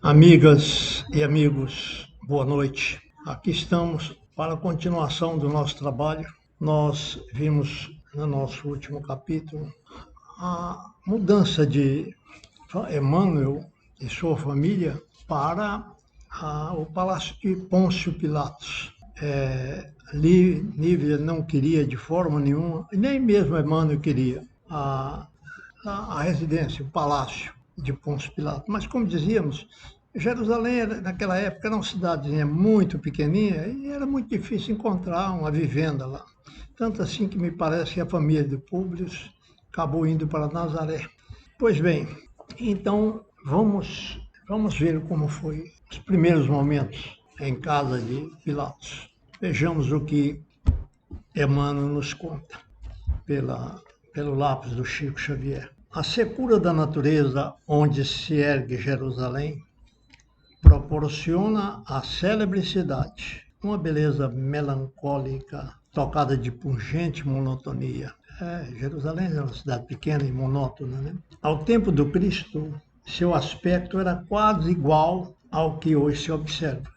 Amigas e amigos, boa noite. Aqui estamos para a continuação do nosso trabalho. Nós vimos no nosso último capítulo a mudança de Emmanuel e sua família para o Palácio de Pôncio Pilatos. Lívia não queria de forma nenhuma, nem mesmo Emmanuel queria, a residência, o palácio de Pôncio Pilatos. Mas, como dizíamos, Jerusalém, naquela época, era uma cidadezinha muito pequenininha e era muito difícil encontrar uma vivenda lá. Tanto assim que me parece que a família de Públio acabou indo para Nazaré. Pois bem, então vamos ver como foi os primeiros momentos em casa de Pilatos. Vejamos o que Emmanuel nos conta pelo lápis do Chico Xavier. A secura da natureza onde se ergue Jerusalém proporciona a célebre cidade, uma beleza melancólica, tocada de pungente monotonia. Jerusalém é uma cidade pequena e monótona, né? Ao tempo do Cristo, seu aspecto era quase igual ao que hoje se observa.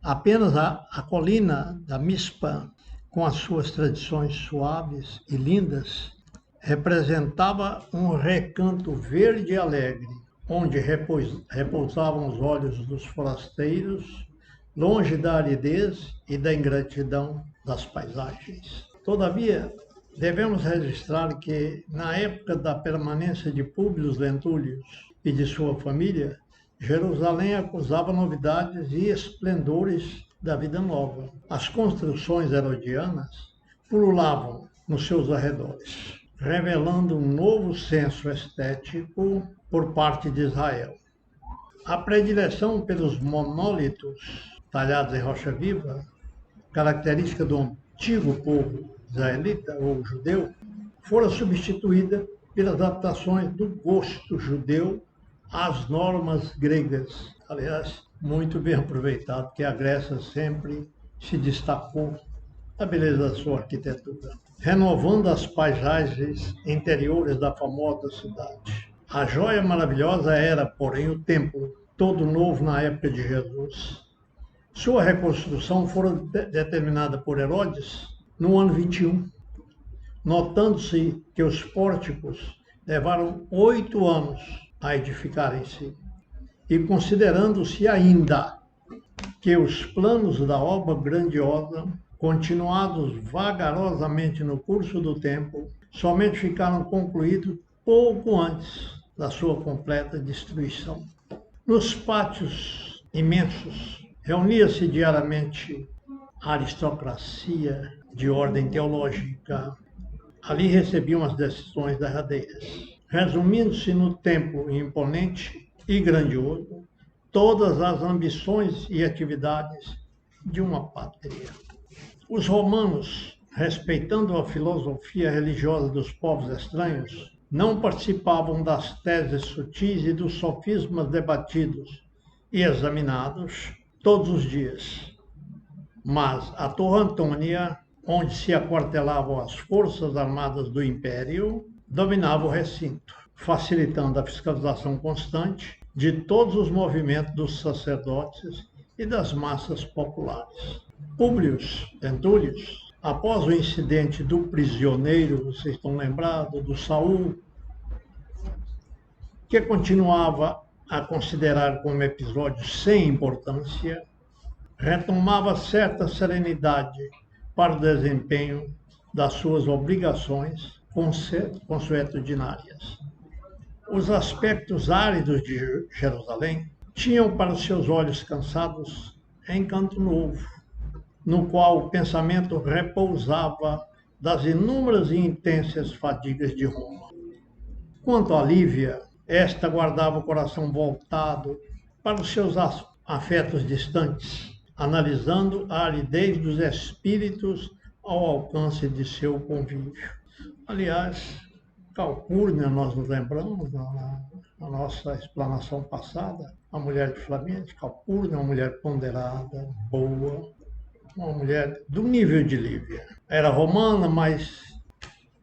Apenas a colina da Mispa, com as suas tradições suaves e lindas, representava um recanto verde e alegre, onde repousavam os olhos dos forasteiros, longe da aridez e da ingratidão das paisagens. Todavia, devemos registrar que, na época da permanência de Públio Lentulio e de sua família, Jerusalém acusava novidades e esplendores da vida nova. As construções herodianas pululavam nos seus arredores, revelando um novo senso estético por parte de Israel. A predileção pelos monólitos talhados em rocha viva, característica do antigo povo israelita ou judeu, fora substituída pelas adaptações do gosto judeu às normas gregas. Aliás, muito bem aproveitado, que a Grécia sempre se destacou da beleza da sua arquitetura, renovando as paisagens interiores da famosa cidade. A joia maravilhosa era, porém, o templo, todo novo na época de Jesus. Sua reconstrução foi determinada por Herodes no ano 21, notando-se que os pórticos levaram 8 anos a edificarem-se, e considerando-se ainda que os planos da obra grandiosa, continuados vagarosamente no curso do tempo, somente ficaram concluídos pouco antes da sua completa destruição. Nos pátios imensos, reunia-se diariamente a aristocracia de ordem teológica. Ali recebiam as decisões derradeiras. Resumindo-se no templo imponente e grandioso, todas as ambições e atividades de uma pátria. Os romanos, respeitando a filosofia religiosa dos povos estranhos, não participavam das teses sutis e dos sofismas debatidos e examinados todos os dias. Mas a Torre Antônia, onde se aquartelavam as forças armadas do Império, dominava o recinto, facilitando a fiscalização constante de todos os movimentos dos sacerdotes e das massas populares. Públio Lentulio, após o incidente do prisioneiro, vocês estão lembrados, do Saul, que continuava a considerar como episódio sem importância, retomava certa serenidade para o desempenho das suas obrigações consuetudinárias. Os aspectos áridos de Jerusalém tinham para seus olhos cansados encanto novo, no qual o pensamento repousava das inúmeras e intensas fadigas de Roma. Quanto a Lívia, esta guardava o coração voltado para os seus afetos distantes, analisando a aridez dos espíritos ao alcance de seu convívio. Aliás, Calpurnia, nós nos lembramos na nossa explanação passada, a mulher de Flamengo, Calpurnia, uma mulher ponderada, boa, uma mulher do nível de Lívia. Era romana, mas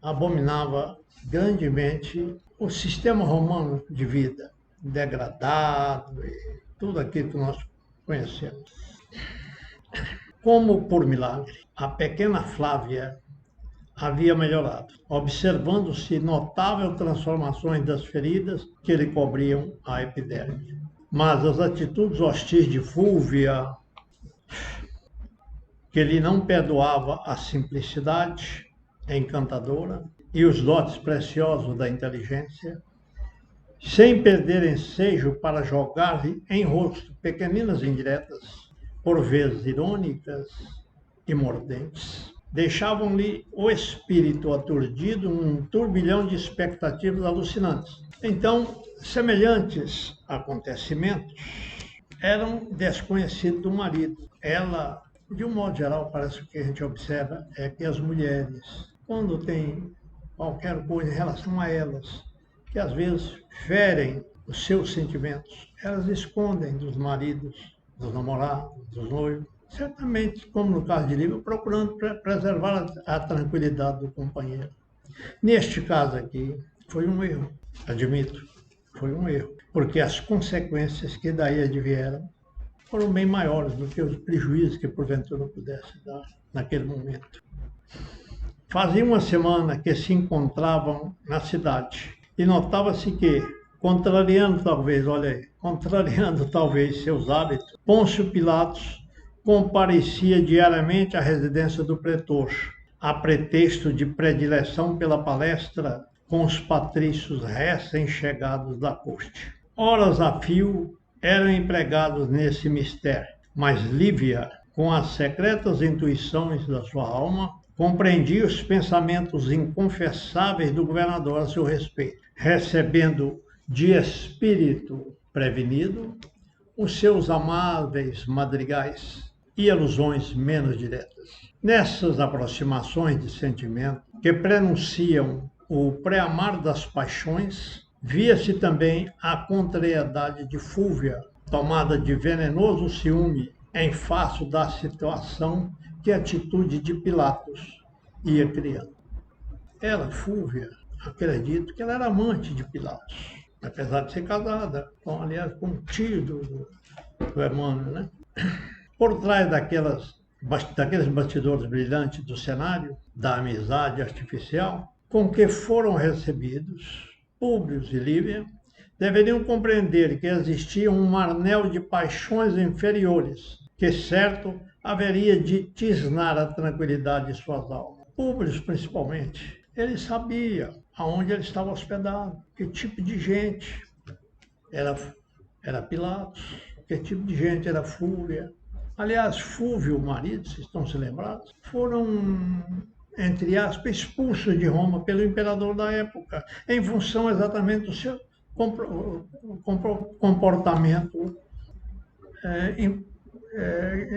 abominava grandemente o sistema romano de vida, degradado, e tudo aquilo que nós conhecemos. Como por milagre, a pequena Flávia havia melhorado, observando-se notável transformações das feridas que lhe cobriam a epiderme. Mas as atitudes hostis de Fúvia, que lhe não perdoava a simplicidade encantadora e os dotes preciosos da inteligência, sem perder ensejo para jogar-lhe em rosto pequeninas indiretas, por vezes irônicas e mordentes, deixavam-lhe o espírito aturdido num turbilhão de expectativas alucinantes. Então, semelhantes acontecimentos eram desconhecidos do marido. Ela, de um modo geral, parece que a gente observa é que as mulheres, quando tem qualquer coisa em relação a elas, que às vezes ferem os seus sentimentos, elas escondem dos maridos, dos namorados, dos noivos, certamente, como no caso de Lívia, procurando preservar a tranquilidade do companheiro. Neste caso aqui, foi um erro, admito, foi um erro, porque as consequências que daí advieram foram bem maiores do que os prejuízos que porventura pudesse dar naquele momento. Fazia uma semana que se encontravam na cidade e notava-se que, contrariando talvez seus hábitos, Pôncio Pilatos comparecia diariamente à residência do pretor, a pretexto de predileção pela palestra com os patrícios recém-chegados da corte. Horas a fio eram empregados nesse mistério, mas Lívia, com as secretas intuições da sua alma, compreendia os pensamentos inconfessáveis do governador a seu respeito, recebendo de espírito prevenido os seus amáveis madrigais e alusões menos diretas. Nessas aproximações de sentimento que prenunciam o pré-amar das paixões, via-se também a contrariedade de Fúvia, tomada de venenoso ciúme em face da situação que a atitude de Pilatos ia criando. Ela, Fúvia, acredito que ela era amante de Pilatos, apesar de ser casada, aliás, com um tio do Emmanuel, né? Por trás daqueles bastidores brilhantes do cenário, da amizade artificial, com que foram recebidos Públio e Lívia, deveriam compreender que existia um anel de paixões inferiores, que certo haveria de tisnar a tranquilidade de suas almas. Públio, principalmente, ele sabia aonde ele estava hospedado, que tipo de gente era Pilatos, que tipo de gente era Fúvia. Aliás, Fúvio, o marido, se estão se lembrados, foram, entre aspas, expulsos de Roma pelo imperador da época, em função exatamente do seu comportamento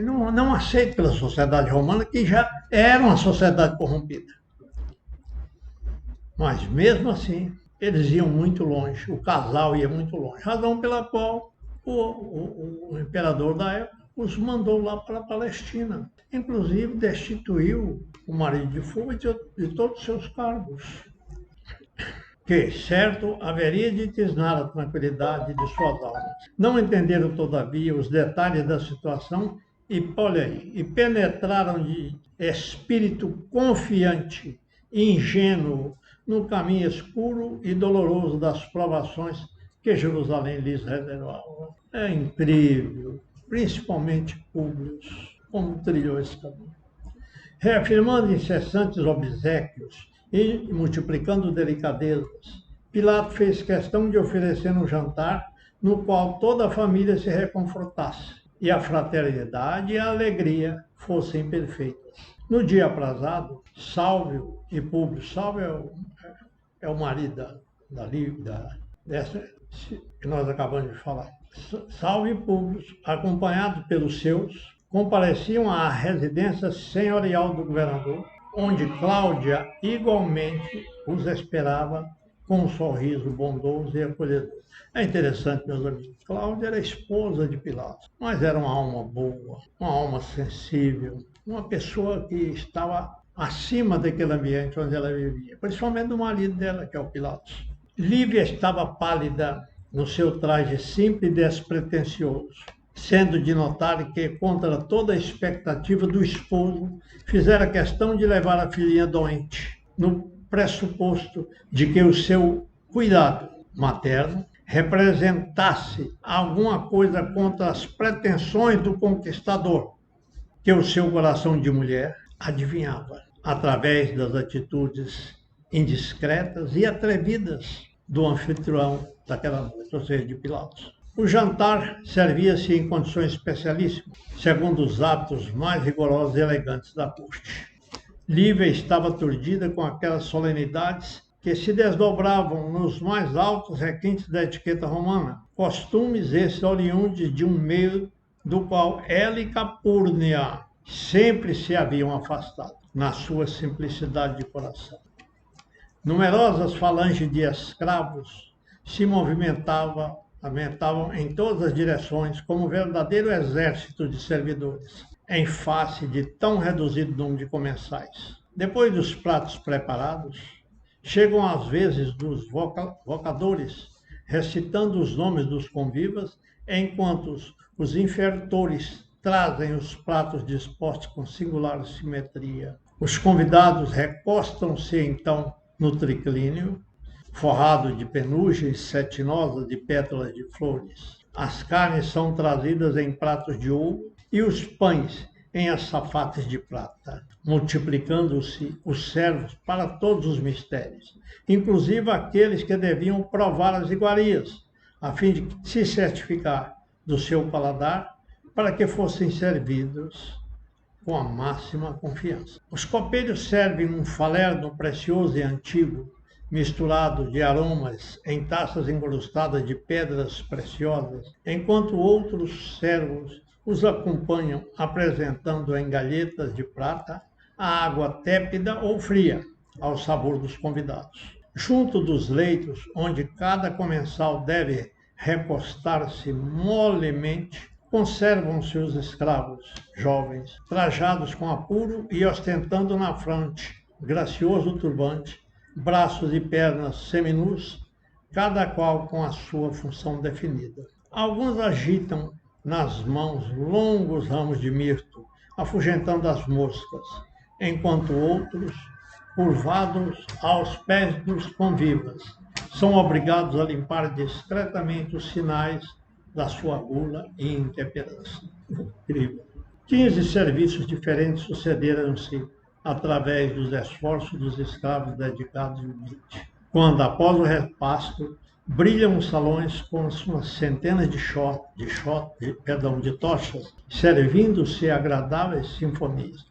não aceito pela sociedade romana, que já era uma sociedade corrompida. Mas, mesmo assim, eles iam muito longe, o casal ia muito longe, razão pela qual o imperador da época os mandou lá para a Palestina. Inclusive, destituiu o marido de Fúvia de todos os seus cargos, que, certo, haveria de tisnar a tranquilidade de suas almas. Não entenderam, todavia, os detalhes da situação e penetraram de espírito confiante e ingênuo no caminho escuro e doloroso das provações que Jerusalém lhes reservava. É incrível, principalmente Públio, como trilhou esse caminho. Reafirmando incessantes obséquios e multiplicando delicadezas, Pilatos fez questão de oferecer um jantar no qual toda a família se reconfortasse e a fraternidade e a alegria fossem perfeitas. No dia aprazado, Sálvio e Públio, Sálvio é o marido dessa que nós acabamos de falar, Sálvio e Públio, acompanhados pelos seus, compareciam à residência senhorial do governador, onde Cláudia igualmente os esperava com um sorriso bondoso e acolhedor. É interessante, meus amigos, Cláudia era esposa de Pilatos, mas era uma alma boa, uma alma sensível, uma pessoa que estava acima daquele ambiente onde ela vivia, principalmente do marido dela, que é o Pilatos. Lívia estava pálida, no seu traje simples e despretensioso, sendo de notar que, contra toda a expectativa do esposo, fizera questão de levar a filhinha doente, no pressuposto de que o seu cuidado materno representasse alguma coisa contra as pretensões do conquistador, que o seu coração de mulher adivinhava, através das atitudes indiscretas e atrevidas do anfitrião daquela noite, ou seja, de Pilatos. O jantar servia-se em condições especialíssimas, segundo os hábitos mais rigorosos e elegantes da corte. Lívia estava aturdida com aquelas solenidades que se desdobravam nos mais altos requintes da etiqueta romana, costumes esses oriundos de um meio do qual ela e Calpurnia sempre se haviam afastado, na sua simplicidade de coração. Numerosas falanges de escravos se movimentavam em todas as direções como um verdadeiro exército de servidores, em face de tão reduzido número de comensais. Depois dos pratos preparados, chegam às vezes dos vocadores, recitando os nomes dos convivas, enquanto os infertores trazem os pratos dispostos com singular simetria. Os convidados recostam-se então no triclínio, forrado de penugens cetinosas de pétalas de flores. As carnes são trazidas em pratos de ouro e os pães em açafates de prata, multiplicando-se os servos para todos os mistérios, inclusive aqueles que deviam provar as iguarias, a fim de se certificar do seu paladar, para que fossem servidos com a máxima confiança. Os copeiros servem um falerno precioso e antigo, misturado de aromas em taças incrustadas de pedras preciosas, enquanto outros servos os acompanham apresentando em galhetas de prata a água tépida ou fria, ao sabor dos convidados. Junto dos leitos, onde cada comensal deve recostar-se molemente, conservam-se os escravos jovens, trajados com apuro e ostentando na fronte gracioso turbante, braços e pernas seminus, cada qual com a sua função definida. Alguns agitam nas mãos longos ramos de mirto, afugentando as moscas, enquanto outros, curvados aos pés dos convivas, são obrigados a limpar discretamente os sinais da sua gula e intemperança. Incrível. 15 serviços diferentes sucederam-se através dos esforços dos escravos dedicados ao limite. Quando, após o repasto, brilham os salões com suas centenas de tochas, servindo-se agradáveis sinfonias.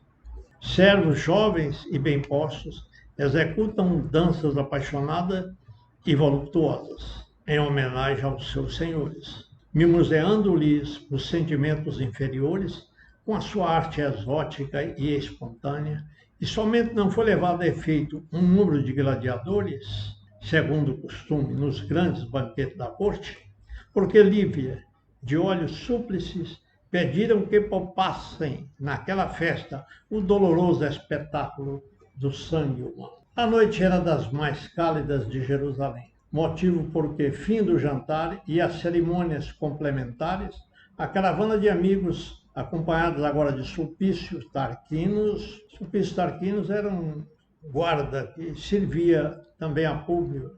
Servos jovens e bem postos executam danças apaixonadas e voluptuosas, em homenagem aos seus senhores, mimoseando-lhes os sentimentos inferiores com a sua arte exótica e espontânea, e somente não foi levado a efeito um número de gladiadores, segundo o costume nos grandes banquetes da corte, porque Lívia, de olhos súplices, pediram que poupassem naquela festa o doloroso espetáculo do sangue humano. A noite era das mais cálidas de Jerusalém, motivo porque, fim do jantar e as cerimônias complementares, a caravana de amigos, acompanhados agora de Sulpício Tarquínios era um guarda que servia também a Públio,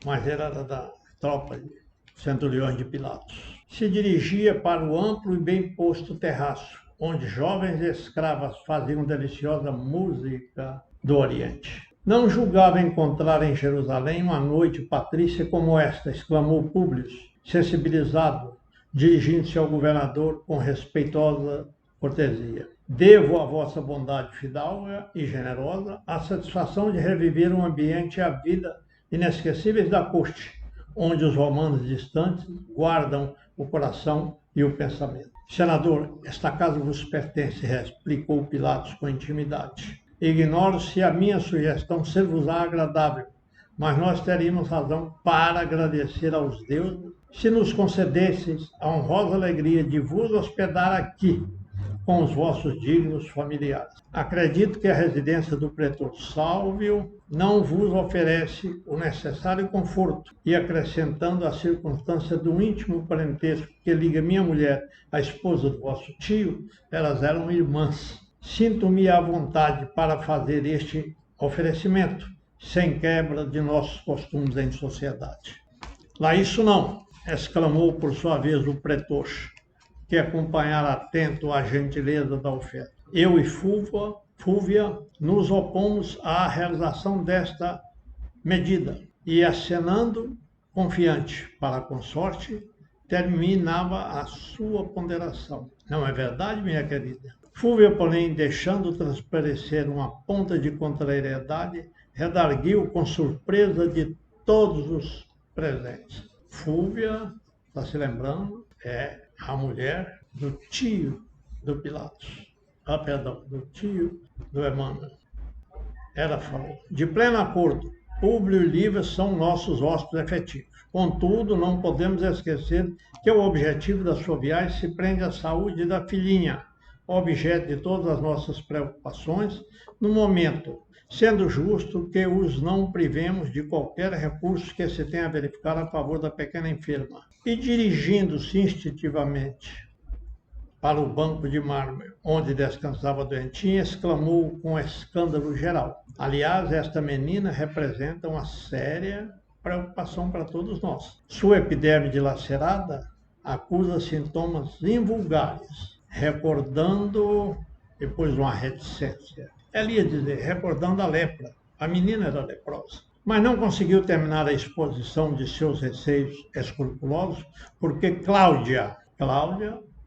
mas era da tropa de centuriões de Pilatos. Se dirigia para o amplo e bem posto terraço, onde jovens escravas faziam deliciosa música do Oriente. Não julgava encontrar em Jerusalém uma noite patrícia como esta, exclamou Públio, sensibilizado, dirigindo-se ao governador com respeitosa cortesia. Devo à vossa bondade fidalga e generosa a satisfação de reviver um ambiente e a vida inesquecíveis da corte, onde os romanos distantes guardam o coração e o pensamento. Senador, esta casa vos pertence, replicou Pilatos com intimidade. Ignoro se a minha sugestão ser-vos-á agradável, mas nós teríamos razão para agradecer aos deuses se nos concedesseis a honrosa alegria de vos hospedar aqui, com os vossos dignos familiares. Acredito que a residência do pretor Sálvio não vos oferece o necessário conforto, e acrescentando a circunstância do íntimo parentesco que liga minha mulher à esposa do vosso tio, elas eram irmãs. Sinto-me à vontade para fazer este oferecimento, sem quebra de nossos costumes em sociedade. Lá isso não, exclamou por sua vez o pretor, que acompanhara atento a gentileza da oferta. Eu e Fúvia nos opomos à realização desta medida, e acenando confiante para a consorte, terminava a sua ponderação. Não é verdade, minha querida? Fúvia, porém, deixando transparecer uma ponta de contrariedade, redarguiu com surpresa de todos os presentes. Fúvia, está se lembrando, é a mulher do tio do Pilatos. Do tio do Emmanuel. Ela falou, de pleno acordo, Públio e Lívia são nossos hóspedes efetivos. Contudo, não podemos esquecer que o objetivo da sua viagem se prende à saúde da filhinha, objeto de todas as nossas preocupações, no momento, sendo justo que os não privemos de qualquer recurso que se tenha verificado a favor da pequena enferma. E dirigindo-se instintivamente para o banco de mármore, onde descansava a doentinha, exclamou com escândalo geral. Aliás, esta menina representa uma séria preocupação para todos nós. Sua epiderme dilacerada acusa sintomas invulgares, recordando, depois uma reticência. Ela ia dizer, recordando a lepra. A menina era leprosa. Mas não conseguiu terminar a exposição de seus receios escrupulosos, porque Cláudia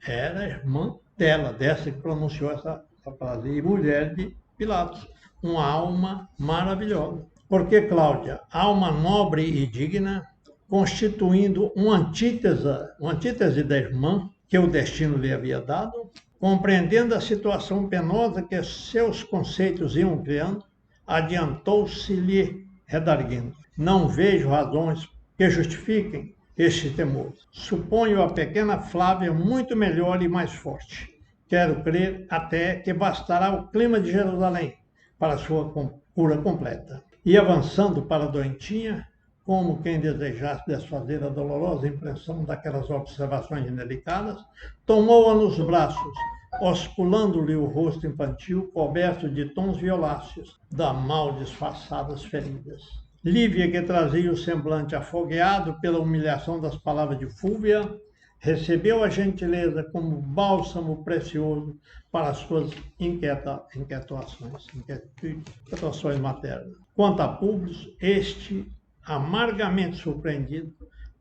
era irmã dela, dessa que pronunciou essa frase, e mulher de Pilatos, uma alma maravilhosa. Porque Cláudia, alma nobre e digna, constituindo uma antítese da irmã que o destino lhe havia dado, compreendendo a situação penosa que seus conceitos iam criando, adiantou-se-lhe redarguindo. Não vejo razões que justifiquem este temor. Suponho a pequena Flávia muito melhor e mais forte. Quero crer até que bastará o clima de Jerusalém para sua cura completa. E avançando para a doentinha, como quem desejasse desfazer a dolorosa impressão daquelas observações indelicadas, tomou-a nos braços, osculando-lhe o rosto infantil coberto de tons violáceos da mal disfarçadas feridas. Lívia, que trazia o semblante afogueado pela humilhação das palavras de Fúvia, recebeu a gentileza como bálsamo precioso para as suas inquietações maternas. Quanto a Públio, este, amargamente surpreendido,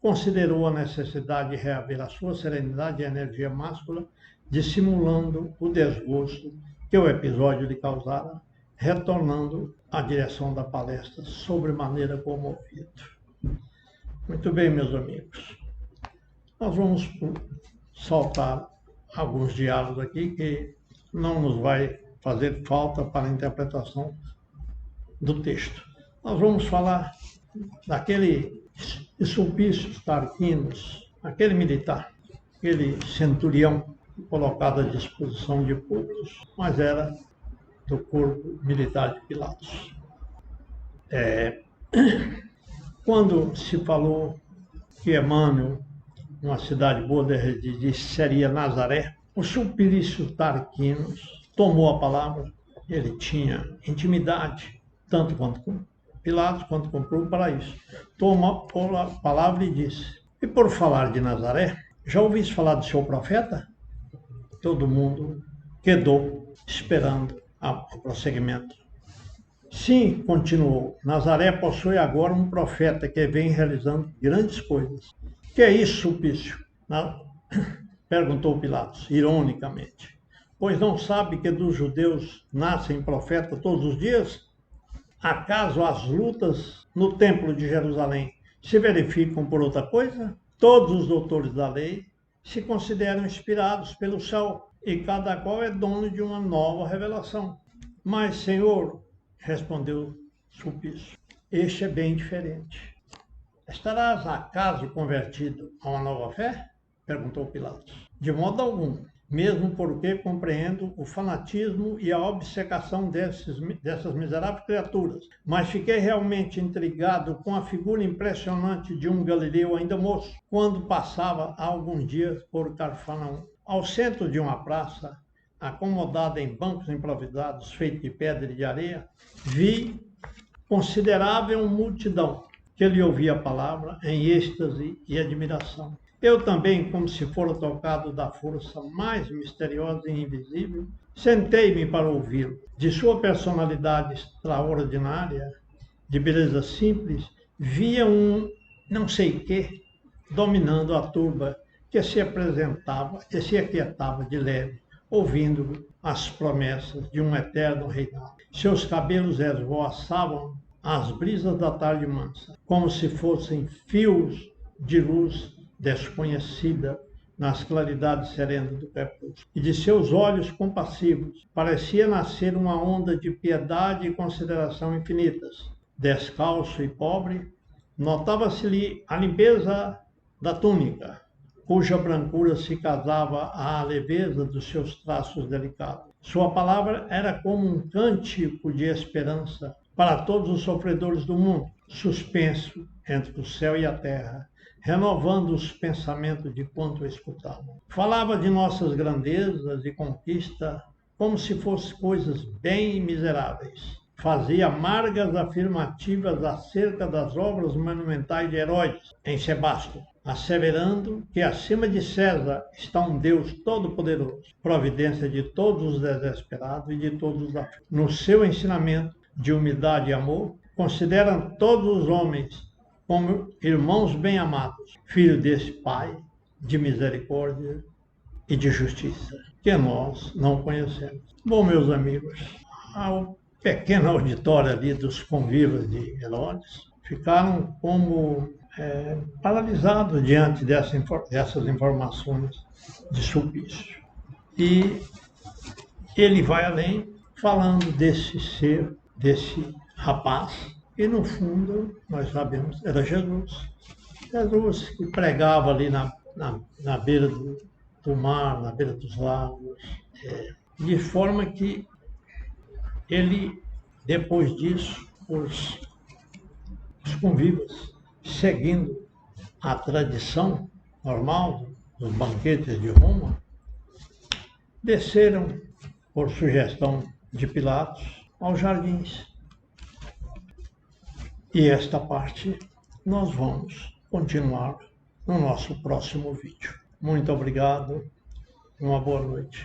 considerou a necessidade de reaver a sua serenidade e energia máscula, dissimulando o desgosto que o episódio lhe causara, retornando à direção da palestra sobremaneira comovido. Muito bem, meus amigos. Nós vamos soltar alguns diálogos aqui que não nos vai fazer falta para a interpretação do texto. Nós vamos falar daquele Sulpício Tarquínios, aquele militar, aquele centurião colocado à disposição de Públio, mas era do corpo militar de Pilatos. Quando se falou que Emmanuel, uma cidade boa de residir, seria Nazaré, o Sulpício Tarquínios tomou a palavra. Ele tinha intimidade, tanto quanto com Pilatos, quanto com o paraíso. Tomou a palavra e disse, e por falar de Nazaré, já ouviste falar do seu profeta? Todo mundo quedou esperando o prosseguimento. Sim, continuou, Nazaré possui agora um profeta que vem realizando grandes coisas. Que é isso, Sulpício? Perguntou Pilatos, ironicamente. Pois não sabe que dos judeus nascem profetas todos os dias? Acaso as lutas no templo de Jerusalém se verificam por outra coisa? Todos os doutores da lei se consideram inspirados pelo céu, e cada qual é dono de uma nova revelação. Mas, Senhor, respondeu Sulpício, este é bem diferente. Estarás acaso convertido a uma nova fé? Perguntou Pilatos. De modo algum, mesmo porque compreendo o fanatismo e a obcecação dessas miseráveis criaturas. Mas fiquei realmente intrigado com a figura impressionante de um galileu ainda moço, quando passava há alguns dias por Carfanaum. Ao centro de uma praça, acomodada em bancos improvisados, feitos de pedra e de areia, vi considerável multidão que lhe ouvia a palavra em êxtase e admiração. Eu também, como se fora tocado da força mais misteriosa e invisível, sentei-me para ouvi-lo. De sua personalidade extraordinária, de beleza simples, via um não sei quê dominando a turba que se apresentava e se aquietava de leve, ouvindo as promessas de um eterno reinado. Seus cabelos esvoaçavam às brisas da tarde mansa, como se fossem fios de luz desconhecida nas claridades serenas do crepúsculo. E de seus olhos compassivos parecia nascer uma onda de piedade e consideração infinitas. Descalço e pobre, notava-se-lhe a limpeza da túnica, cuja brancura se casava à leveza dos seus traços delicados. Sua palavra era como um cântico de esperança para todos os sofredores do mundo, suspenso entre o céu e a terra, renovando os pensamentos de quanto escutavam. Falava de nossas grandezas e conquistas como se fossem coisas bem miseráveis. Fazia amargas afirmativas acerca das obras monumentais de heróis em Sebasto, asseverando que acima de César está um Deus todo-poderoso, providência de todos os desesperados e de todos os aflitos. No seu ensinamento de humildade e amor, consideram todos os homens como irmãos bem-amados, filhos desse Pai de misericórdia e de justiça, que nós não conhecemos. Bom, meus amigos, ao pequeno auditório ali dos convivas de Herodes ficaram como paralisados diante dessas informações de Sulpício. E ele vai além, falando desse ser, desse rapaz, e no fundo, nós sabemos, era Jesus. Jesus que pregava ali na beira do mar, na beira dos lagos, de forma que ele, depois disso, os convivas, seguindo a tradição normal dos banquetes de Roma, desceram, por sugestão de Pilatos, aos jardins. E esta parte nós vamos continuar no nosso próximo vídeo. Muito obrigado, uma boa noite.